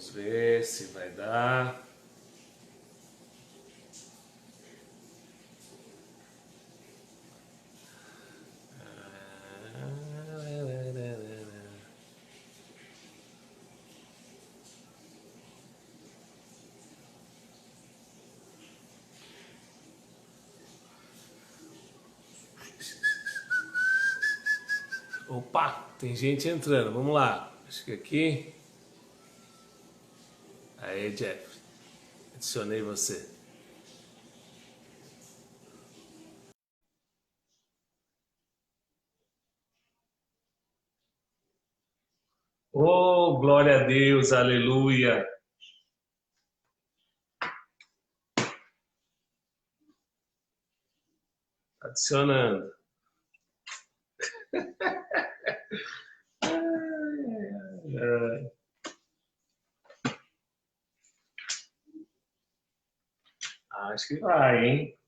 Vamos ver se vai dar. Opa, tem gente entrando. Vamos lá. Acho que aqui. Aí, Jeff. Adicionei você. Oh, glória a Deus, aleluia. Adicionando. Acho que vai, hein?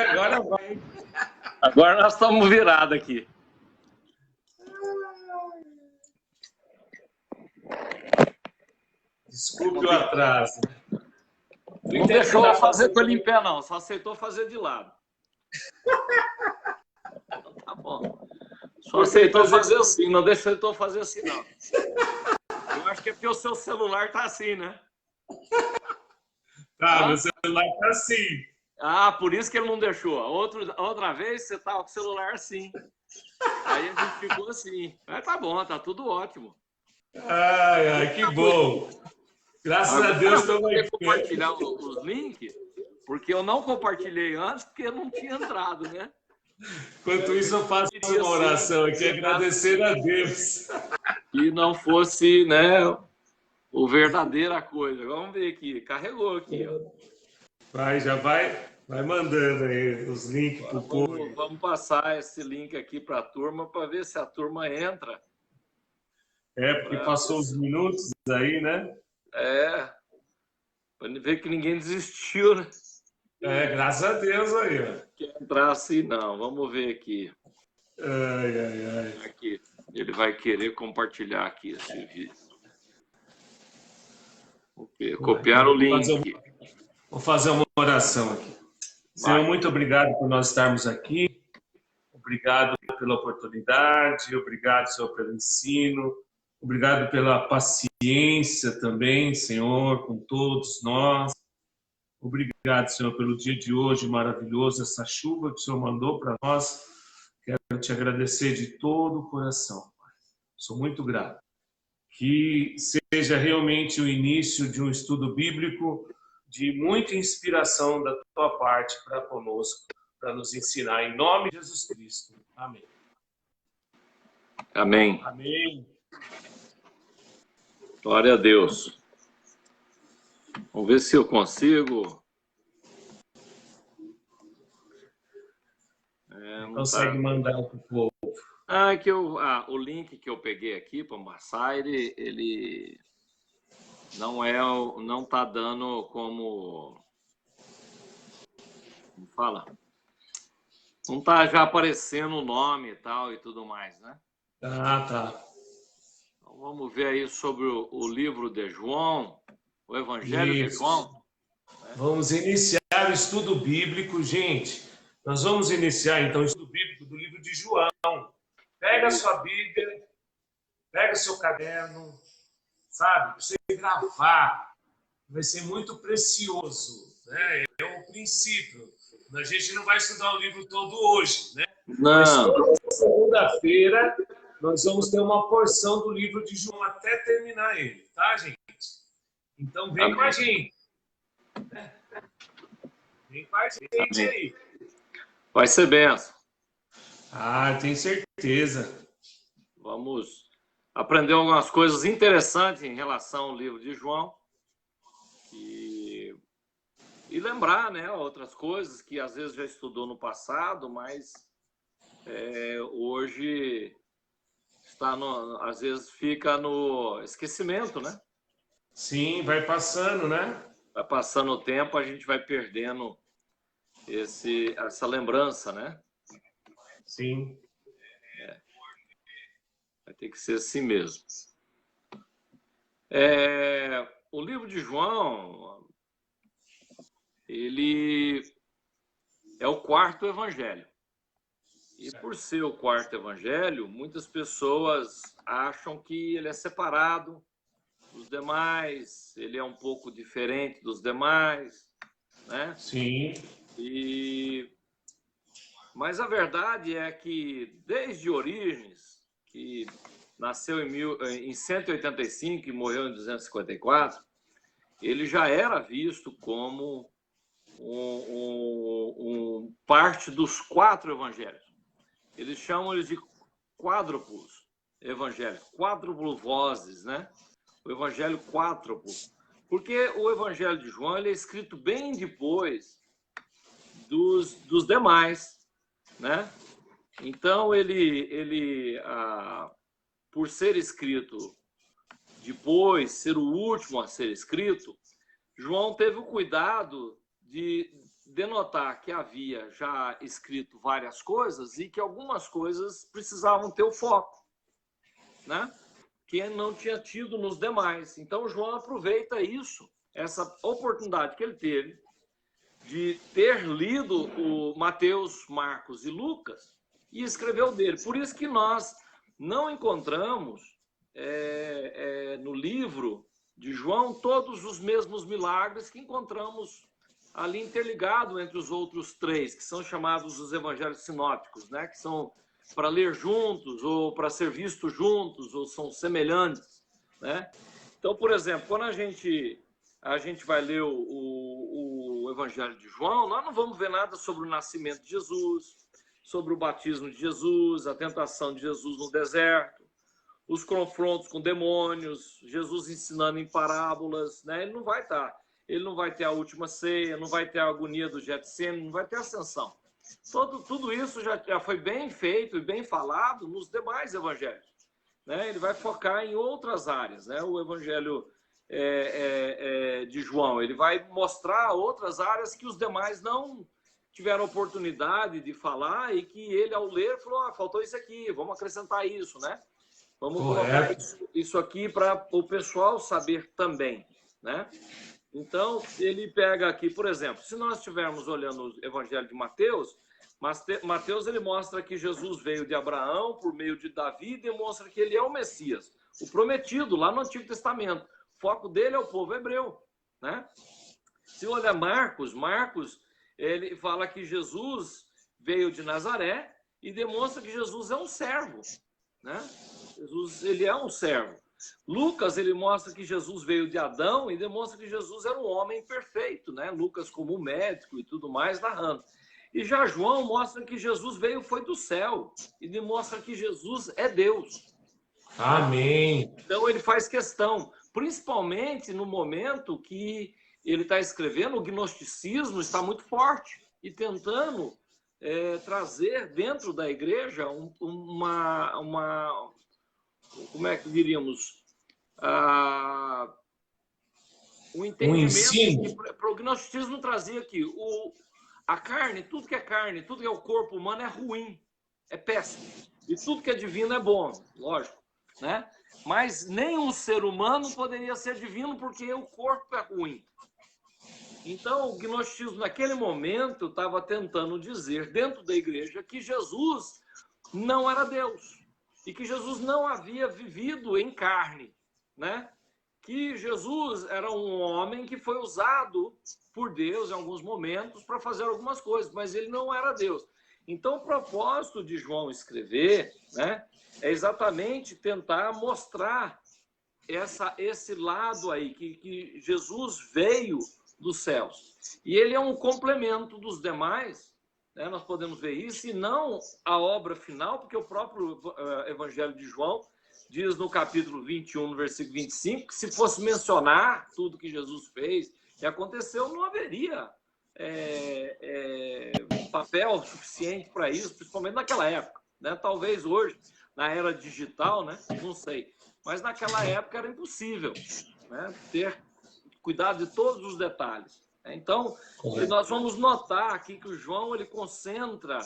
Agora vai. Agora nós estamos virados aqui. Desculpe o atraso. Não deixou eu fazer com ele em pé, não. Só aceitou fazer de lado. Tá bom. Só aceitou fazer assim. Não aceitou fazer assim, não. Eu acho que é porque o seu celular tá assim, né? Tá, meu celular tá assim. Ah, por isso que ele não deixou. Outra vez você tava com o celular assim. Aí a gente ficou assim. Mas tá bom, tá tudo ótimo. Ai, ai, que bom. Graças a Deus estamos aqui. Compartilhar os links, porque eu não compartilhei antes, porque não tinha entrado, né? Enquanto isso, eu faço uma oração aqui, agradecer a Deus. E não fosse, né, o verdadeira coisa. Vamos ver aqui. Carregou aqui, ó. Vai, já vai mandando aí os links pro povo. Vamos passar esse link aqui para a turma para ver se a turma entra. É, porque passou os minutos aí, né? É, para ver que ninguém desistiu, né? É, graças a Deus aí, ó. Quer entrar assim, não. Vamos ver aqui. Ai, ai, ai. Aqui. Ele vai querer compartilhar aqui esse vídeo. Copiar o link. Vou fazer uma oração aqui. Senhor, muito obrigado por nós estarmos aqui. Obrigado pela oportunidade. Obrigado, Senhor, pelo ensino. Obrigado pela paciência também, Senhor, com todos nós. Obrigado, Senhor, pelo dia de hoje maravilhoso, essa chuva que o Senhor mandou para nós. Quero te agradecer de todo o coração, Pai. Sou muito grato. Que seja realmente o início de um estudo bíblico de muita inspiração da tua parte para conosco, para nos ensinar. Em nome de Jesus Cristo. Amém. Amém. Amém. Glória a Deus. Vamos ver se eu consigo. Consegue mandar para o povo. O link que eu peguei aqui para passar, ele não está dando como fala. Não está já aparecendo o nome e tal e tudo mais, né? Ah, tá. Então, vamos ver aí sobre o livro de João, o Evangelho de João. Vamos iniciar o estudo bíblico, gente. Nós vamos iniciar, então, o estudo bíblico do livro de João. Pega a sua Bíblia, pega o seu caderno, sabe? Para você gravar. Vai ser muito precioso, né? É um princípio. A gente não vai estudar o livro todo hoje, né? Não. Mas toda segunda-feira nós vamos ter uma porção do livro de João até terminar ele, tá, gente? Então vem com a gente. Vem com a gente aí. Vai ser benção. Ah, tenho certeza. Vamos aprender algumas coisas interessantes em relação ao livro de João e lembrar, né, outras coisas que às vezes já estudou no passado, mas hoje às vezes fica no esquecimento, né? Sim, vai passando, né? Vai passando o tempo, a gente vai perdendo essa lembrança, né? Sim. Vai ter que ser assim mesmo. O livro de João, ele é o quarto evangelho. E por ser o quarto evangelho, muitas pessoas acham que ele é separado dos demais, ele é um pouco diferente dos demais, né? Sim. Mas a verdade é que, desde Orígenes, que nasceu em 185 e morreu em 254, ele já era visto como parte dos quatro evangelhos. Eles chamam eles de quádruplos evangélicos, quádruplo vozes, né? O evangelho quádruplo. Porque o evangelho de João ele é escrito bem depois dos demais, né? Então, por ser escrito depois, ser o último a ser escrito, João teve o cuidado de denotar que havia já escrito várias coisas e que algumas coisas precisavam ter o foco, né? Que não tinha tido nos demais. Então, João aproveita isso, essa oportunidade que ele teve de ter lido o Mateus, Marcos e Lucas e escreveu dele. Por isso que nós não encontramos no livro de João todos os mesmos milagres que encontramos ali interligado entre os outros três, que são chamados os evangelhos sinópticos, né? Que são para ler juntos, ou para ser visto juntos, ou são semelhantes, né? Então, por exemplo, quando a gente vai ler o Evangelho de João, nós não vamos ver nada sobre o nascimento de Jesus, sobre o batismo de Jesus, a tentação de Jesus no deserto, os confrontos com demônios, Jesus ensinando em parábolas, né? Ele não vai estar. Ele não vai ter a última ceia, não vai ter a agonia do Getsêmani, não vai ter a ascensão. Tudo isso já foi bem feito e bem falado nos demais evangelhos, né? Ele vai focar em outras áreas, né? O evangelho de João, ele vai mostrar outras áreas que os demais não tiveram oportunidade de falar e que ele, ao ler, falou, faltou isso aqui, vamos acrescentar isso, né? Vamos colocar isso aqui para o pessoal saber também, né? Então, ele pega aqui, por exemplo, se nós estivermos olhando o Evangelho de Mateus, Mateus ele mostra que Jesus veio de Abraão por meio de Davi e demonstra que ele é o Messias, o prometido lá no Antigo Testamento. O foco dele é o povo hebreu, né? Se olha Marcos, ele fala que Jesus veio de Nazaré e demonstra que Jesus é um servo, né? Jesus, ele é um servo. Lucas, ele mostra que Jesus veio de Adão e demonstra que Jesus era um homem perfeito, né? Lucas como médico e tudo mais, narrando. E já João mostra que Jesus foi do céu e demonstra que Jesus é Deus. Amém. Então ele faz questão, principalmente no momento que ele está escrevendo, o gnosticismo está muito forte e tentando trazer dentro da igreja como é que diríamos, um entendimento que para o gnosticismo trazia que a carne, tudo que é carne, tudo que é o corpo humano é ruim, é péssimo. E tudo que é divino é bom, lógico, né? Mas nenhum ser humano poderia ser divino porque o corpo é ruim. Então, o gnosticismo, naquele momento, estava tentando dizer, dentro da igreja, que Jesus não era Deus. E que Jesus não havia vivido em carne, né? Que Jesus era um homem que foi usado por Deus em alguns momentos para fazer algumas coisas, mas ele não era Deus. Então, o propósito de João escrever, né, é exatamente tentar mostrar esse lado aí, que Jesus veio dos céus. E ele é um complemento dos demais, né? Nós podemos ver isso, e não a obra final, porque o próprio Evangelho de João diz no capítulo 21, no versículo 25, que se fosse mencionar tudo que Jesus fez e aconteceu, não haveria papel suficiente para isso, principalmente naquela época, né? Talvez hoje, na era digital, né? Não sei. Mas naquela época era impossível, né? Ter cuidado de todos os detalhes. Então, nós vamos notar aqui que o João ele concentra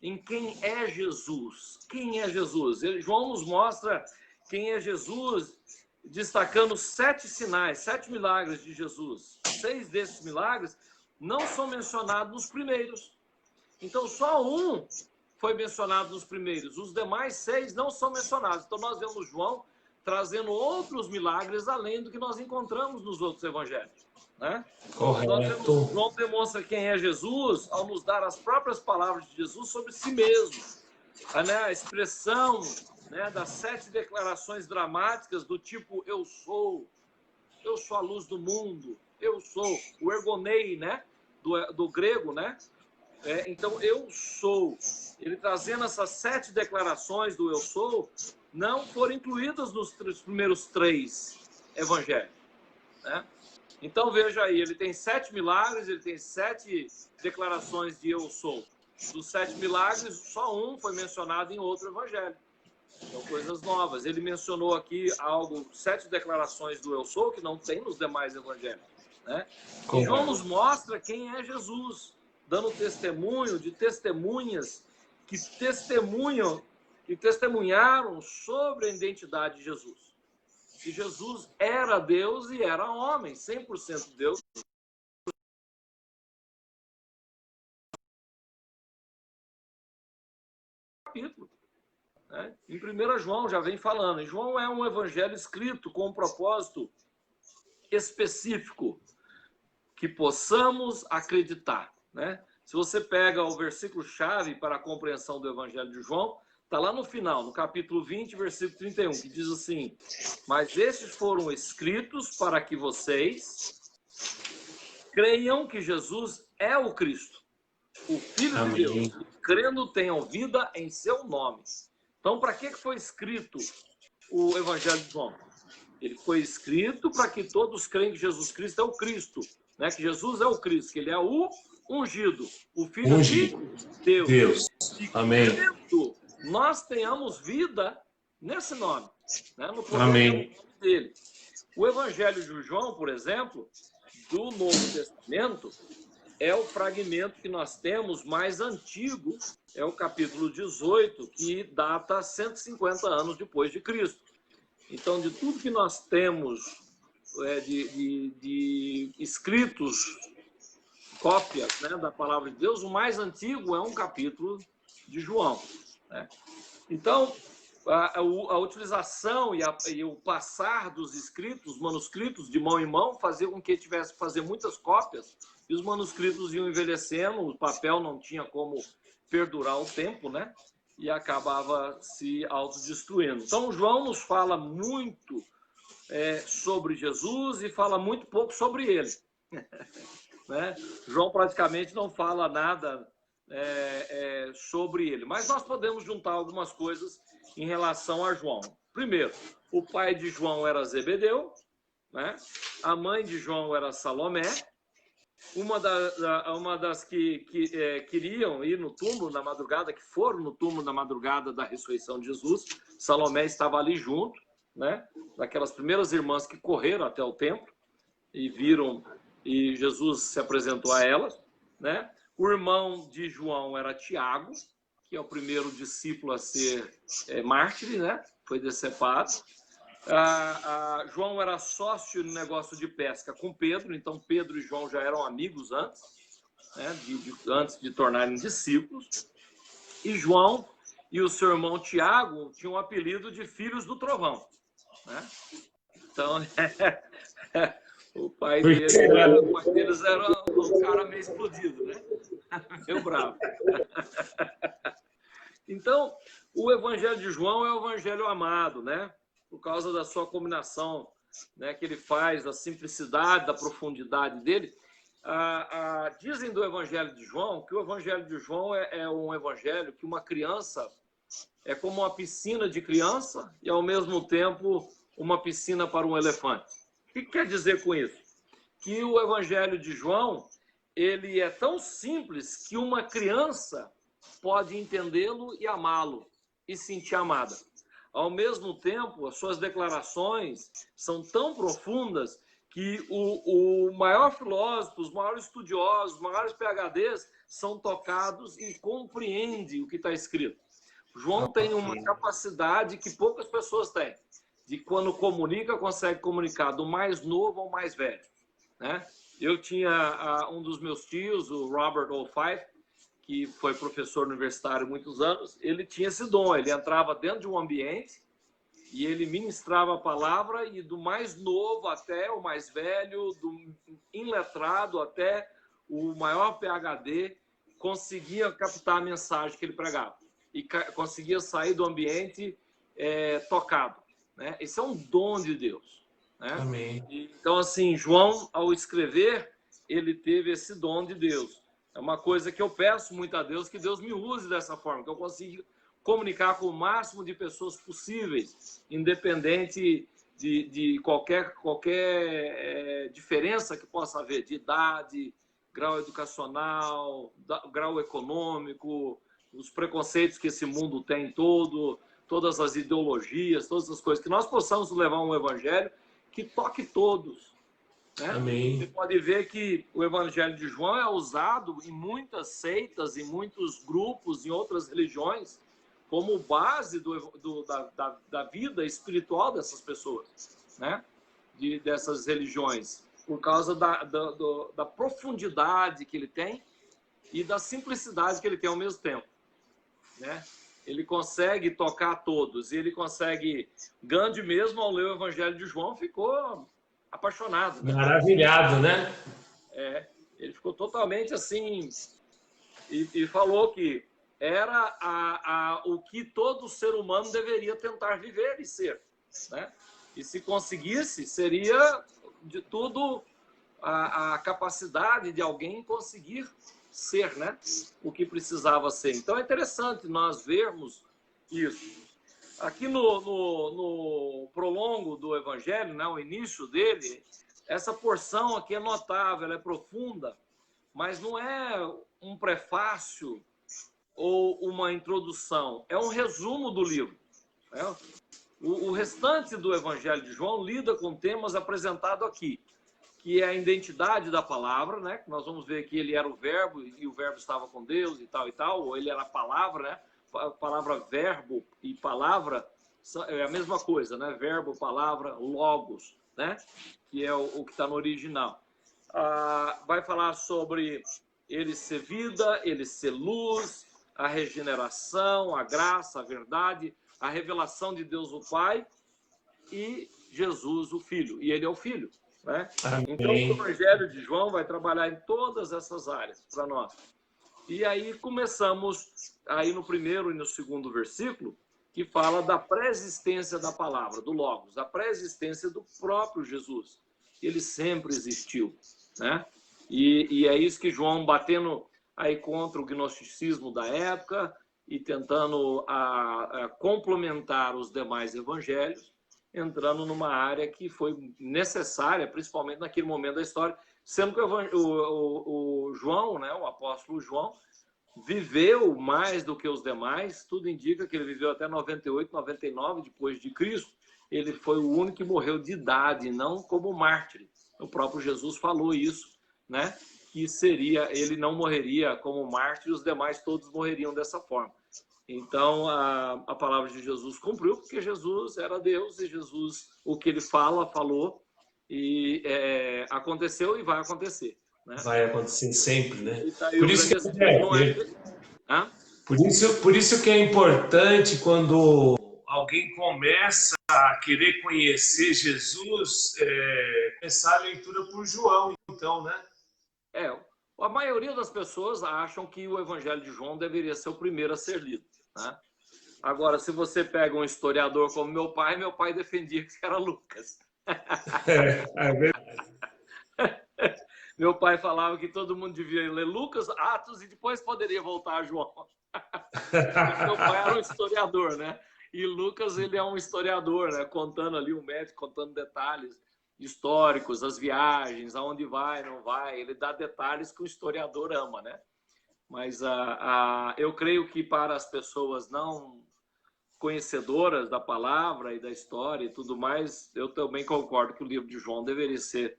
em quem é Jesus. Quem é Jesus? João nos mostra quem é Jesus, destacando 7 sinais, 7 milagres de Jesus. 6 desses milagres não são mencionados nos primeiros. Então, só um foi mencionado nos primeiros. Os demais 6 não são mencionados. Então, nós vemos João trazendo outros milagres além do que nós encontramos nos outros evangelhos. Né? Correto. João demonstra quem é Jesus ao nos dar as próprias palavras de Jesus sobre si mesmo. A expressão, né, das 7 declarações dramáticas do tipo eu sou a luz do mundo, eu sou, o ergonei, né, do grego, né? Então, eu sou. Ele trazendo essas 7 declarações do eu sou, não foram incluídas nos primeiros 3 evangelhos. Né? Então, veja aí, ele tem 7 milagres, ele tem 7 declarações de eu sou. Dos 7 milagres, só um foi mencionado em outro evangelho. São coisas novas. Ele mencionou aqui 7 declarações do eu sou, que não tem nos demais evangelhos. Né? E João nos mostra quem é Jesus, dando testemunho de testemunhas que testemunharam sobre a identidade de Jesus. Que Jesus era Deus e era homem, 100% Deus. Capítulo. Né? Em 1 João já vem falando. E João é um evangelho escrito com um propósito específico, que possamos acreditar. Né? Se você pega o versículo-chave para a compreensão do Evangelho de João, está lá no final, no capítulo 20, versículo 31, que diz assim: mas estes foram escritos para que vocês creiam que Jesus é o Cristo, o Filho de Deus, e crendo tenham vida em seu nome. Então, para que foi escrito o Evangelho de João? Ele foi escrito para que todos creiam que Jesus Cristo é o Cristo, né? Que Jesus é o Cristo, que ele é o ungido, o Filho de Deus. E amém. Crendo, nós tenhamos vida nesse nome, né? No poder amém. dele. O Evangelho de João, por exemplo, do Novo Testamento, é o fragmento que nós temos mais antigo, é o capítulo 18, que data 150 anos depois de Cristo. Então, de tudo que nós temos de escritos, cópias, né, da palavra de Deus, o mais antigo é um capítulo de João. Né? Então, a utilização e o passar dos escritos, manuscritos, de mão em mão, fazia com que tivesse que fazer muitas cópias, e os manuscritos iam envelhecendo, o papel não tinha como perdurar o tempo, né? E acabava se autodestruindo. Então, João nos fala muito sobre Jesus e fala muito pouco sobre ele. Né? João praticamente não fala nada sobre ele. Mas nós podemos juntar algumas coisas em relação a João. Primeiro, o pai de João era Zebedeu, né? A mãe de João era Salomé. Uma das que queriam ir no túmulo na madrugada, que foram no túmulo na madrugada da ressurreição de Jesus, Salomé estava ali junto, né? Daquelas primeiras irmãs que correram até o templo e viram, e Jesus se apresentou a elas, né? O irmão de João era Tiago, que é o primeiro discípulo a ser mártir, né? Foi decepado. João era sócio no negócio de pesca com Pedro, então Pedro e João já eram amigos antes, né? Antes de tornarem discípulos. E João e o seu irmão Tiago tinham o apelido de Filhos do Trovão. Né? Então, o pai deles era um cara meio explodido, né? Meio bravo. Então, o Evangelho de João é o Evangelho amado, né? Por causa da sua combinação, né, que ele faz, da simplicidade, da profundidade dele. Dizem do Evangelho de João que o Evangelho de João é um evangelho que uma criança é como uma piscina de criança e, ao mesmo tempo, uma piscina para um elefante. O que quer dizer com isso? Que o Evangelho de João ele é tão simples que uma criança pode entendê-lo e amá-lo e sentir amada. Ao mesmo tempo, as suas declarações são tão profundas que o maior filósofo, os maiores estudiosos, os maiores PhDs são tocados e compreendem o que está escrito. João tem uma capacidade que poucas pessoas têm, de quando comunica, consegue comunicar do mais novo ao mais velho, né? Eu tinha um dos meus tios, o Robert O'Fife, que foi professor universitário há muitos anos. Ele tinha esse dom, ele entrava dentro de um ambiente e ele ministrava a palavra, e do mais novo até o mais velho, do iletrado até o maior PhD, conseguia captar a mensagem que ele pregava e conseguia sair do ambiente tocado, né? Esse é um dom de Deus, né? Amém. Então, assim, João, ao escrever, ele teve esse dom de Deus. É uma coisa que eu peço muito a Deus, que Deus me use dessa forma, que eu consiga comunicar com o máximo de pessoas possíveis, independente de qualquer diferença que possa haver, de idade, grau educacional, grau econômico, os preconceitos que esse mundo tem todo, todas as ideologias, todas as coisas, que nós possamos levar um evangelho que toque todos, né? Amém. Você pode ver que o evangelho de João é usado em muitas seitas, em muitos grupos, em outras religiões, como base da vida espiritual dessas pessoas, né? Dessas religiões, por causa da profundidade que ele tem e da simplicidade que ele tem ao mesmo tempo, né? Ele consegue tocar todos, e ele consegue... Gandhi mesmo, ao ler o evangelho de João, ficou apaixonado, né? Maravilhado, né? Ele ficou totalmente assim, e falou que era o que todo ser humano deveria tentar viver e ser, né? E se conseguisse, seria de tudo a capacidade de alguém conseguir ser, né? O que precisava ser. Então é interessante nós vermos isso. Aqui no prolongo do Evangelho, né, o início dele, essa porção aqui é notável, ela é profunda, mas não é um prefácio ou uma introdução, é um resumo do livro, né? O restante do Evangelho de João lida com temas apresentados aqui, que é a identidade da palavra, né? Nós vamos ver que ele era o verbo e o verbo estava com Deus e tal, ou ele era a palavra, né? A palavra verbo e palavra é a mesma coisa, né? Verbo, palavra, logos, né? Que é o que está no original. Vai falar sobre ele ser vida, ele ser luz, a regeneração, a graça, a verdade, a revelação de Deus o Pai e Jesus o Filho. E ele é o Filho, né? Então, o Evangelho de João vai trabalhar em todas essas áreas para nós. E aí começamos aí no primeiro e no segundo versículo, que fala da pré-existência da palavra, do Logos, da pré-existência do próprio Jesus. Ele sempre existiu, né? E é isso que João, batendo aí contra o gnosticismo da época e tentando complementar os demais evangelhos, entrando numa área que foi necessária, principalmente naquele momento da história, sendo que o João, né, o apóstolo João, viveu mais do que os demais. Tudo indica que ele viveu até 98, 99 depois de Cristo. Ele foi o único que morreu de idade, não como mártir. O próprio Jesus falou isso, né? Que ele não morreria como mártir, os demais todos morreriam dessa forma. Então, a palavra de Jesus cumpriu, porque Jesus era Deus, e Jesus, o que ele falou, e aconteceu e vai acontecer, né? Vai acontecer sempre, né? Tá Por isso que é importante, quando alguém começa a querer conhecer Jesus, começar a leitura por João, então, né? A maioria das pessoas acham que o Evangelho de João deveria ser o primeiro a ser lido, né? Agora, se você pega um historiador como meu pai defendia que era Lucas. É verdade. Meu pai falava que todo mundo devia ler Lucas, Atos e depois poderia voltar a João. Meu pai era um historiador, né? E Lucas, ele é um historiador, né? Contando ali, um médico contando detalhes históricos, as viagens, aonde vai, não vai. Ele dá detalhes que o historiador ama, né? Mas eu creio que para as pessoas não conhecedoras da palavra e da história e tudo mais, eu também concordo que o livro de João deveria ser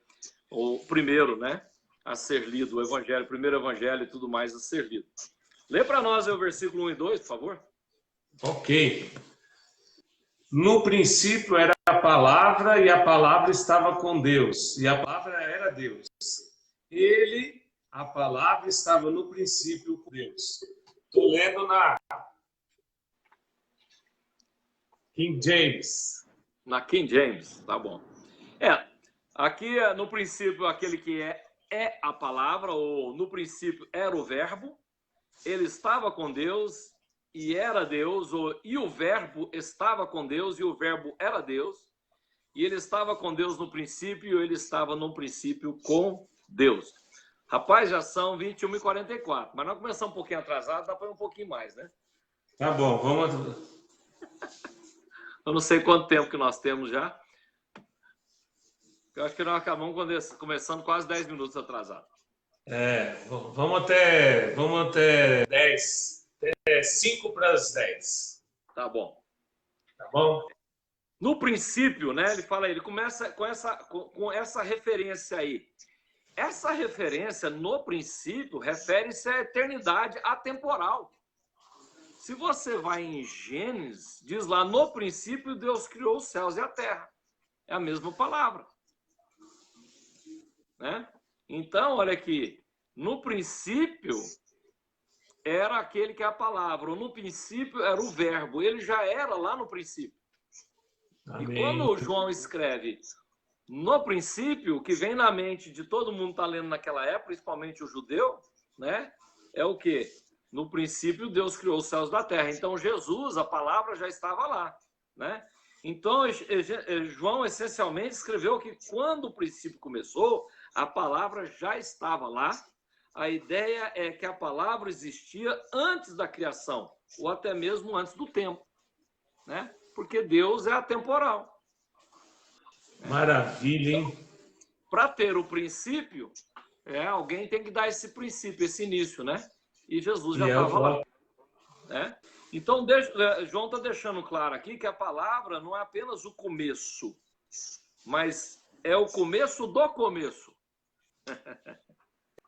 o primeiro, né, a ser lido, o evangelho, o primeiro evangelho e tudo mais a ser lido. Lê para nós aí o versículo 1 e 2, por favor. Ok. No princípio era a palavra, e a palavra estava com Deus, e a palavra era Deus. Ele, a palavra, estava no princípio com Deus. Estou lendo na King James. Na King James, tá bom. Aqui no princípio, aquele que é a palavra, ou no princípio era o verbo, ele estava com Deus e era Deus, e o verbo estava com Deus e o verbo era Deus, e ele estava com Deus no princípio e ele estava no princípio com Deus. Rapaz, já são 21h44, mas nós começamos um pouquinho atrasado, dá para ir um pouquinho mais, né? Tá bom, vamos... Eu não sei quanto tempo que nós temos já. Eu acho que nós acabamos começando quase 10 minutos atrasado. Vamos até 10. Até 5 para as 10. Tá bom. Tá bom? No princípio, né? Ele começa com essa referência aí. Essa referência, no princípio, refere-se à eternidade atemporal. Se você vai em Gênesis, diz lá, no princípio Deus criou os céus e a terra. É a mesma palavra. Né? Então, olha aqui, no princípio era aquele que é a palavra, no princípio era o verbo, ele já era lá no princípio. Amém. E quando João escreve no princípio, o que vem na mente de todo mundo que está lendo naquela época, principalmente o judeu, né? É o quê? No princípio Deus criou os céus da terra. Então Jesus, a palavra já estava lá, né? Então João essencialmente escreveu que quando o princípio começou, a palavra já estava lá. A ideia é que a palavra existia antes da criação, ou até mesmo antes do tempo, né? Porque Deus é atemporal. Maravilha, hein? Para ter o princípio, alguém tem que dar esse princípio, esse início, né? E Jesus já estava lá. Né? Então, João está deixando claro aqui que a palavra não é apenas o começo, mas é o começo do começo.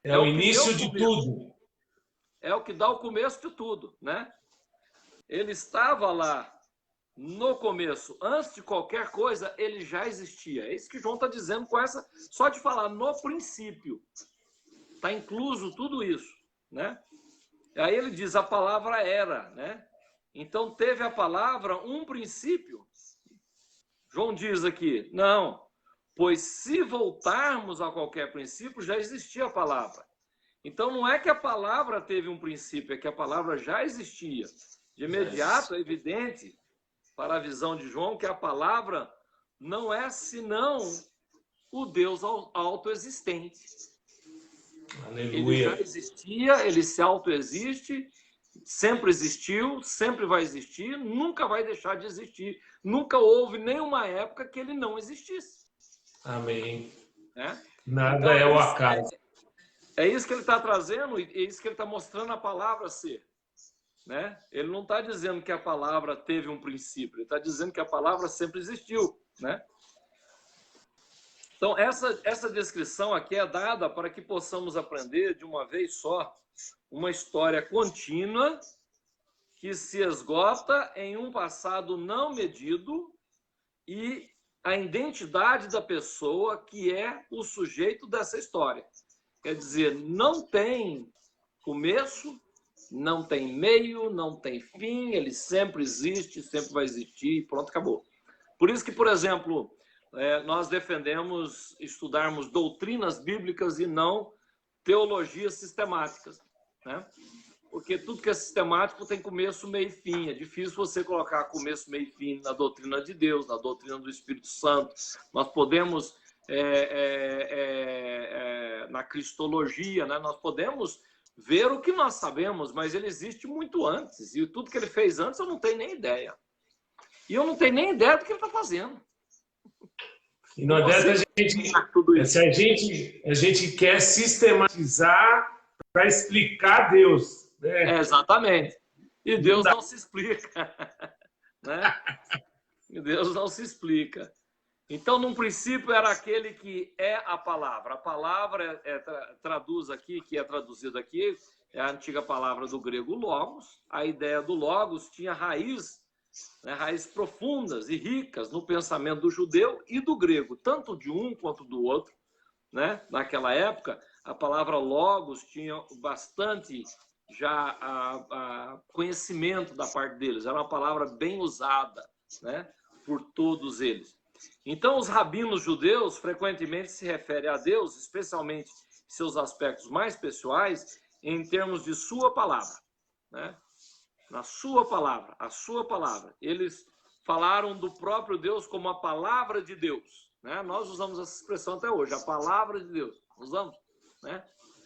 É o início de tudo. É o que dá o começo de tudo, né? Ele estava lá no começo, antes de qualquer coisa, ele já existia. É isso que João está dizendo com essa, só de falar no princípio. Está incluso tudo isso, né? Aí ele diz, a palavra era, né? Então teve a palavra um princípio. João diz aqui, não, pois se voltarmos a qualquer princípio, já existia a palavra. Então não é que a palavra teve um princípio, é que a palavra já existia. De imediato é evidente para a visão de João que a palavra não é senão o Deus autoexistente. Aleluia. Ele já existia, ele se autoexiste, sempre existiu, sempre vai existir, nunca vai deixar de existir. Nunca houve nenhuma época que ele não existisse. Amém. Né? Nada então, é o acaso. É isso que ele está trazendo, e é isso que ele está mostrando a palavra ser. Né? Ele não está dizendo que a palavra teve um princípio, ele está dizendo que a palavra sempre existiu. Né? Então, essa descrição aqui é dada para que possamos aprender de uma vez só uma história contínua que se esgota em um passado não medido e a identidade da pessoa que é o sujeito dessa história. Quer dizer, não tem começo, não tem meio, não tem fim, ele sempre existe, sempre vai existir e pronto, acabou. Por isso que, por exemplo, nós defendemos estudarmos doutrinas bíblicas e não teologias sistemáticas, né? Porque tudo que é sistemático tem começo, meio e fim. É difícil você colocar começo, meio e fim na doutrina de Deus, na doutrina do Espírito Santo. Nós podemos, na cristologia, né? Nós podemos ver o que nós sabemos, mas ele existe muito antes. E tudo que ele fez antes eu não tenho nem ideia. E eu não tenho nem ideia do que ele está fazendo. E não adianta a gente quer sistematizar para explicar Deus. Né? Exatamente. E Deus não se explica. Né? E Deus não se explica. Então, num princípio, era aquele que é a palavra. A palavra traduz aqui, que é traduzido aqui, é a antiga palavra do grego logos. A ideia do logos tinha raízes profundas e ricas no pensamento do judeu e do grego, tanto de um quanto do outro. Né? Naquela época, a palavra logos tinha bastante já conhecimento da parte deles. Era uma palavra bem usada, né, por todos eles. Então, os rabinos judeus frequentemente se referem a Deus, especialmente seus aspectos mais pessoais, em termos de sua palavra, né? Na sua palavra, a sua palavra. Eles falaram do próprio Deus como a palavra de Deus, né? Nós usamos essa expressão até hoje, a palavra de Deus. Usamos, né?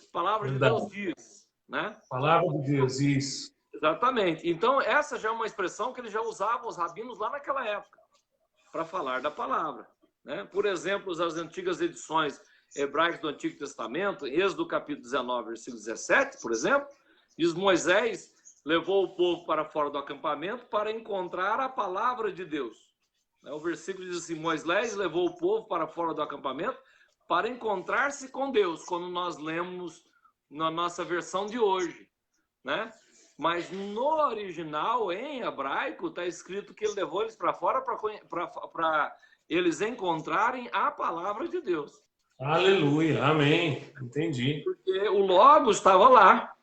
A palavra de Deus diz, né? Palavra de Deus, isso. Exatamente. Então, essa já é uma expressão que eles já usavam, os rabinos, lá naquela época, para falar da palavra, né? Por exemplo, as antigas edições hebraicas do Antigo Testamento, Êxodo capítulo 19, versículo 17, por exemplo, diz: Moisés levou o povo para fora do acampamento para encontrar a palavra de Deus. O versículo diz assim: Moisés levou o povo para fora do acampamento para encontrar-se com Deus, quando nós lemos na nossa versão de hoje, né? Mas no original, em hebraico, está escrito que ele levou eles para fora para eles encontrarem a palavra de Deus. Aleluia, amém. Entendi. Porque o Logos estava lá,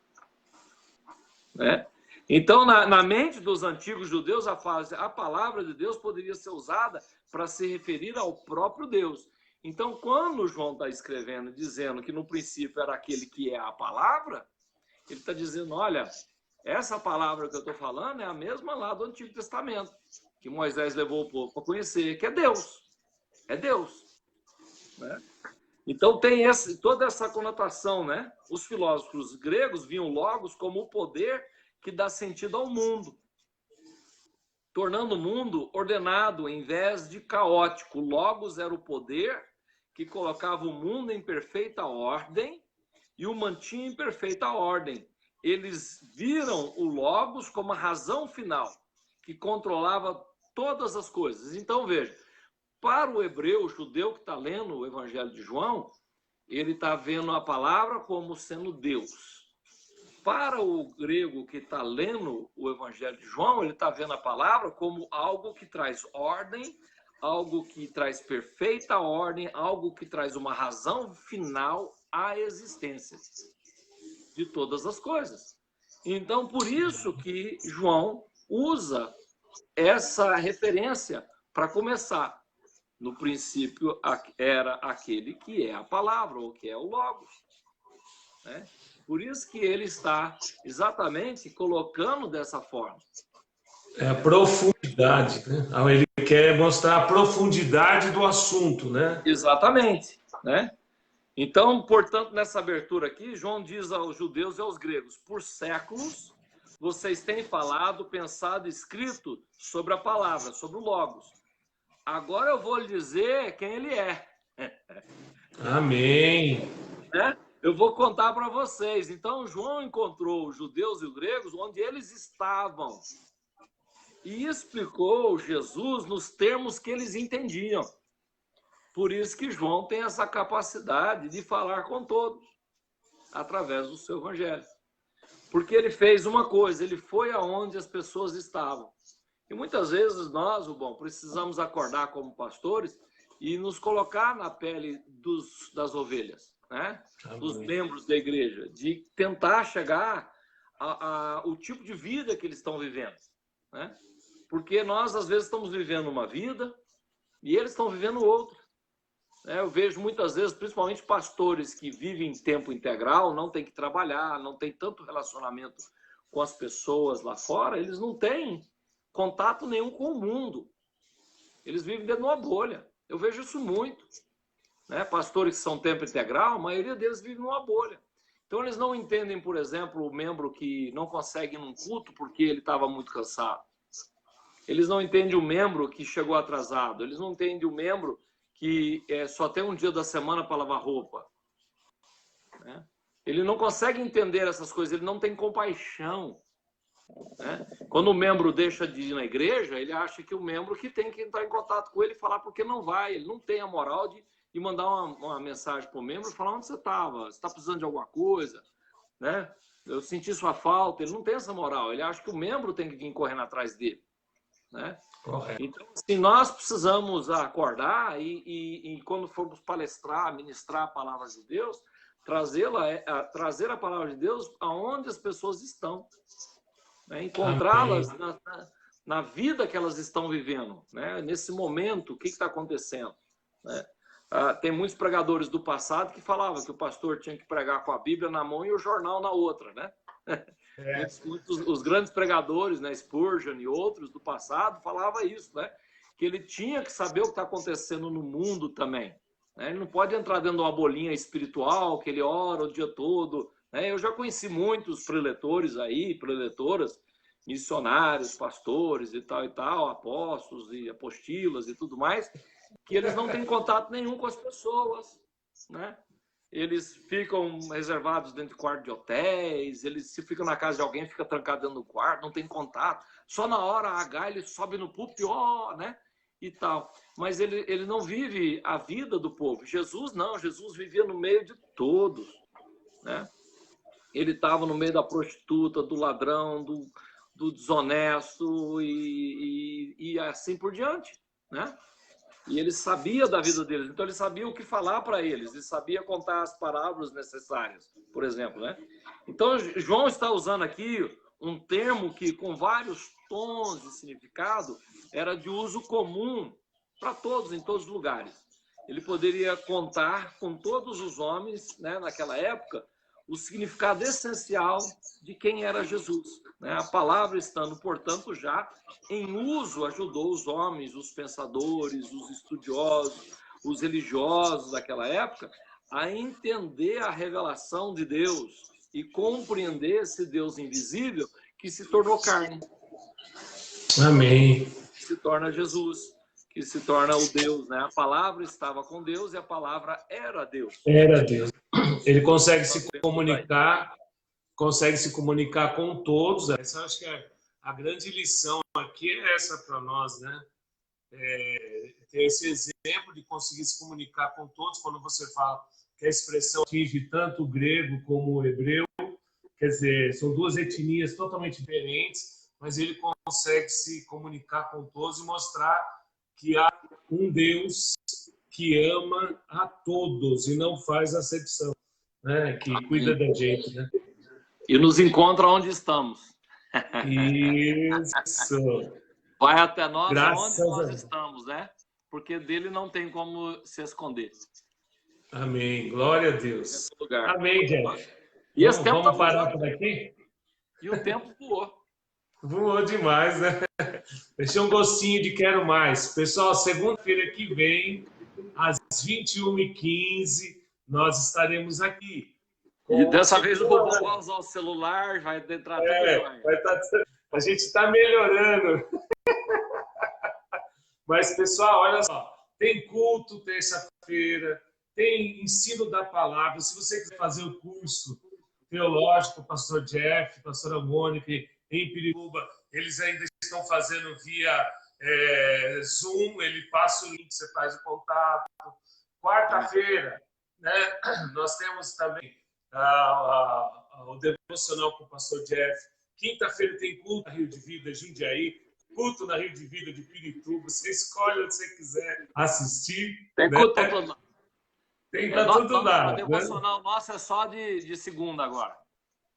né? Então, na mente dos antigos judeus, a palavra de Deus poderia ser usada para se referir ao próprio Deus. Então, quando João está escrevendo, dizendo que no princípio era aquele que é a palavra, ele está dizendo: olha, essa palavra que eu estou falando é a mesma lá do Antigo Testamento, que Moisés levou o povo para conhecer, que é Deus. É Deus, né? Então tem toda essa conotação, né? Os filósofos gregos viam logos como o poder que dá sentido ao mundo, tornando o mundo ordenado em vez de caótico. Logos era o poder que colocava o mundo em perfeita ordem e o mantinha em perfeita ordem. Eles viram o Logos como a razão final, que controlava todas as coisas. Então, veja, para o hebreu, o judeu que está lendo o Evangelho de João, ele está vendo a palavra como sendo Deus. Para o grego que está lendo o Evangelho de João, ele está vendo a palavra como algo que traz ordem, algo que traz perfeita ordem, algo que traz uma razão final à existência de todas as coisas. Então, por isso que João usa essa referência para começar. No princípio era aquele que é a palavra, ou que é o Logos, né? Por isso que ele está exatamente colocando dessa forma. É a profundidade, né? Ele quer mostrar a profundidade do assunto, né? Exatamente, né? Então, portanto, nessa abertura aqui, João diz aos judeus e aos gregos: por séculos vocês têm falado, pensado, escrito sobre a palavra, sobre o Logos. Agora eu vou lhe dizer quem ele é. Amém. Né? Eu vou contar para vocês. Então, João encontrou os judeus e os gregos onde eles estavam e explicou Jesus nos termos que eles entendiam. Por isso que João tem essa capacidade de falar com todos através do seu evangelho. Porque ele fez uma coisa, ele foi aonde as pessoas estavam. E muitas vezes nós, precisamos acordar como pastores e nos colocar na pele das ovelhas, né? Dos membros da igreja, de tentar chegar ao tipo de vida que eles estão vivendo, né? Porque nós, às vezes, estamos vivendo uma vida e eles estão vivendo outra. Eu vejo muitas vezes, principalmente pastores que vivem em tempo integral, não tem que trabalhar, não tem tanto relacionamento com as pessoas lá fora, eles não têm contato nenhum com o mundo. Eles vivem dentro de uma bolha. Eu vejo isso muito, né? Pastores que são tempo integral, a maioria deles vive numa bolha. Então, eles não entendem, por exemplo, o membro que não consegue ir num culto porque ele estava muito cansado. Eles não entendem o membro que chegou atrasado. Eles não entendem o membro que só tem um dia da semana para lavar roupa, né? Ele não consegue entender essas coisas, ele não tem compaixão. né? Quando o membro deixa de ir na igreja, ele acha que o membro que tem que entrar em contato com ele e falar porque não vai. Ele não tem a moral de mandar uma mensagem para o membro e falar onde você estava, você está precisando de alguma coisa, né? Eu senti sua falta. Ele não tem essa moral. Ele acha que o membro tem que vir correndo atrás dele, né? Correto. Então, assim, nós precisamos acordar e quando formos palestrar, ministrar a palavra de Deus, trazer a palavra de Deus aonde as pessoas estão, né? Encontrá-las na vida que elas estão vivendo, né? Nesse momento, o que está acontecendo, né? Tem muitos pregadores do passado que falavam que o pastor tinha que pregar com a Bíblia na mão e o jornal na outra, né? Os grandes pregadores, né, Spurgeon e outros do passado, falavam isso, né? Que ele tinha que saber o que está acontecendo no mundo também, né? Ele não pode entrar dentro de uma bolinha espiritual, que ele ora o dia todo, né? Eu já conheci muitos preletores aí, preletoras, missionários, pastores e tal, apóstolos e apostilas e tudo mais, que eles não têm contato nenhum com as pessoas, né? Eles ficam reservados dentro de quarto de hotéis, eles se ficam na casa de alguém, fica trancado dentro do quarto, não tem contato. Só na hora H ele sobe no púlpito, né? E tal. Mas ele não vive a vida do povo. Jesus não, Jesus vivia no meio de todos, né? Ele estava no meio da prostituta, do ladrão, do desonesto e assim por diante, né? E ele sabia da vida deles, então ele sabia o que falar para eles, ele sabia contar as palavras necessárias, por exemplo, né? Então, João está usando aqui um termo que, com vários tons de significado, era de uso comum para todos, em todos os lugares. Ele poderia contar com todos os homens, né, naquela época, o significado essencial de quem era Jesus, né? A palavra estando, portanto, já em uso, ajudou os homens, os pensadores, os estudiosos, os religiosos daquela época a entender a revelação de Deus e compreender esse Deus invisível que se tornou carne. Amém. Que se torna Jesus, que se torna o Deus, né? A palavra estava com Deus e a palavra era Deus. Era Deus. Ele consegue se comunicar com todos. Essa acho que é a grande lição aqui, é essa para nós, né? Ter esse exemplo de conseguir se comunicar com todos. Quando você fala que a expressão atinge tanto o grego como o hebreu, quer dizer, são duas etnias totalmente diferentes, mas ele consegue se comunicar com todos e mostrar que há um Deus que ama a todos e não faz acepção, né? Que cuida da gente, né? E nos encontra onde estamos. Isso. Vai até nós Graças onde nós estamos, né? Porque dele não tem como se esconder. Amém. Glória a Deus. Lugar. Amém, gente. E esse tempo vamos parar por aqui? E o tempo voou. Voou demais, né? Deixei um gostinho de quero mais. Pessoal, segunda-feira que vem, às 21h15, nós estaremos aqui. E dessa vez o Bobo vai usar o celular, vai entrar a gente está melhorando. Mas, pessoal, olha só. Tem culto terça-feira, tem ensino da palavra. Se você quiser fazer o curso teológico, pastor Jeff, pastora Mônica, em Pirituba, eles ainda estão fazendo via Zoom, ele passa o link, você faz o contato. Quarta-feira, né, nós temos também o devocional com o pastor Jeff. Quinta-feira tem culto na Rio de Vida, Jundiaí, culto na Rio de Vida de Pirituba. Você escolhe onde você quiser assistir. Tem culto para todo lado. Tem para todo lado. O devocional nosso é só de segunda agora.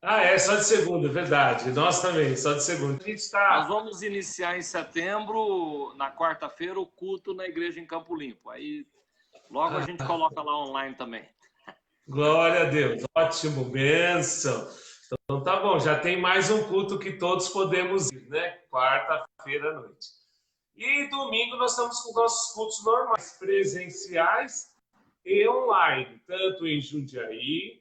É só de segunda, verdade. Nós também, só de segunda. Nós vamos iniciar em setembro, na quarta-feira, o culto na igreja em Campo Limpo. Aí logo a gente coloca lá online também. Glória a Deus. Ótimo, bênção. Então tá bom, já tem mais um culto que todos podemos ir, né? Quarta-feira à noite. E domingo nós estamos com nossos cultos normais, presenciais e online, tanto em Jundiaí,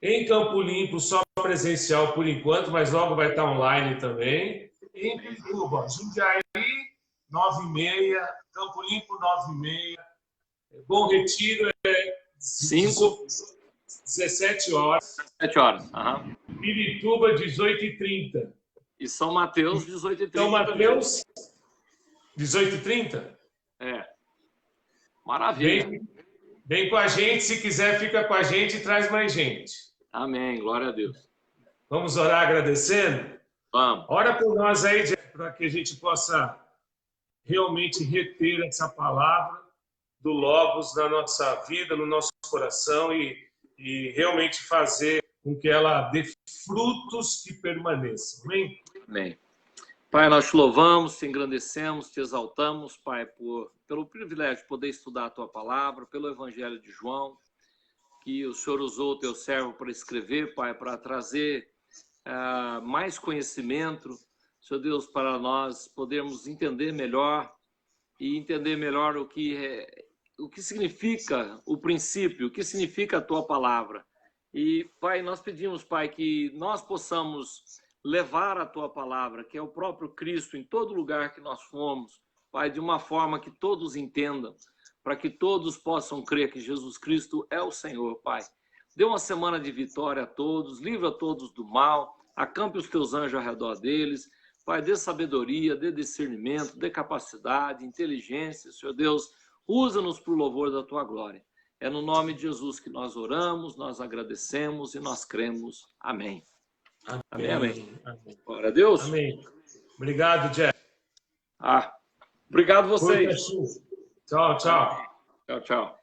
em Campo Limpo, só presencial por enquanto, mas logo vai estar online também. Em Pirituba, Jundiaí, 9h30, Campo Limpo, 9h30. Bom Retiro é 17 horas. 17 horas. Uhum. Pirituba, 18h30. E São Mateus, 18h30. São Mateus, 18h30? É. Maravilha. Vem com a gente, se quiser, fica com a gente e traz mais gente. Amém, glória a Deus. Vamos orar agradecendo? Vamos. Ora por nós aí, para que a gente possa realmente reter essa palavra do Logos na nossa vida, no nosso coração e realmente fazer com que ela dê frutos que permaneçam. Amém? Amém. Pai, nós te louvamos, te engrandecemos, te exaltamos, Pai, pelo privilégio de poder estudar a tua palavra, pelo Evangelho de João, que o Senhor usou o teu servo para escrever, Pai, para trazer mais conhecimento, Senhor Deus, para nós podermos entender melhor e entender melhor o que significa o princípio, o que significa a tua palavra. E, Pai, nós pedimos, Pai, que nós possamos levar a tua palavra, que é o próprio Cristo, em todo lugar que nós formos, Pai, de uma forma que todos entendam, para que todos possam crer que Jesus Cristo é o Senhor, Pai. Dê uma semana de vitória a todos, livra a todos do mal, acampe os teus anjos ao redor deles, Pai, dê sabedoria, dê discernimento, dê capacidade, inteligência, Senhor Deus, usa-nos para o louvor da tua glória. É no nome de Jesus que nós oramos, nós agradecemos e nós cremos. Amém. Amém, amém. Glória a Deus. Amém. Obrigado, Jeff. Obrigado vocês. Tchau, tchau. Tchau, tchau.